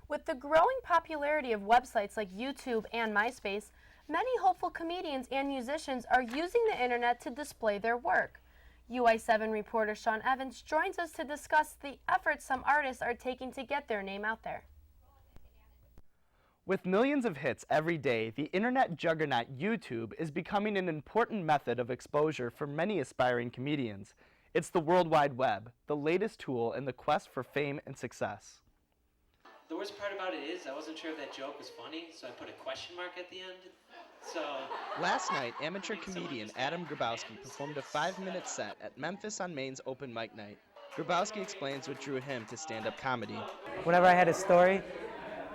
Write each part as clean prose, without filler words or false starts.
With the growing popularity of websites like YouTube and MySpace, many hopeful comedians and musicians are using the internet to display their work. UI7 reporter Sean Evans joins us to discuss the efforts some artists are taking to get their name out there. With millions of hits every day, the internet juggernaut YouTube is becoming an important method of exposure for many aspiring comedians. It's the World Wide Web, the latest tool in the quest for fame and success. The worst part about it is I wasn't sure if that joke was funny, so I put a question mark at the end. Last night, amateur comedian Adam Grabowski performed a 5-minute set at Memphis on Maine's open mic night. Grabowski explains what drew him to stand-up comedy. Whenever I had a story,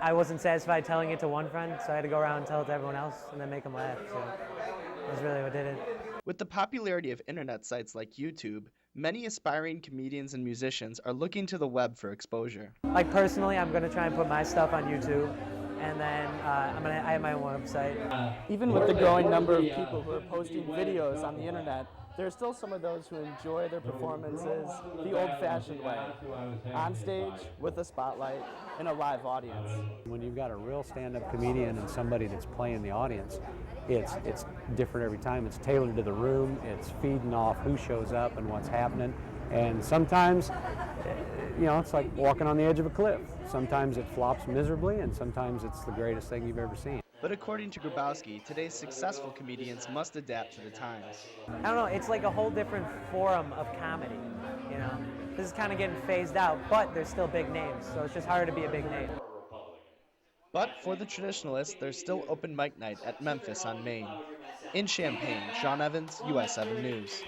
I wasn't satisfied telling it to one friend, so I had to go around and tell it to everyone else and then make them laugh. So that's really what did it. With the popularity of internet sites like YouTube, many aspiring comedians and musicians are looking to the web for exposure. Like personally, I'm going to try and put my stuff on YouTube, and then I have my own website. Even with the growing number of people who are posting videos on the internet, there are still some of those who enjoy their performances the old-fashioned way, on stage with a spotlight and a live audience. When you've got a real stand-up comedian and somebody that's playing the audience, it's different every time. It's tailored to the room. It's feeding off who shows up and what's happening. And sometimes, it's like walking on the edge of a cliff. Sometimes it flops miserably, and sometimes it's the greatest thing you've ever seen. But according to Grabowski, today's successful comedians must adapt to the times. I don't know, it's like a whole different forum of comedy, This is kind of getting phased out, but there's still big names, so it's just harder to be a big name. But for the traditionalists, there's still open mic night at Memphis on Main. In Champaign, Sean Evans, US7 News.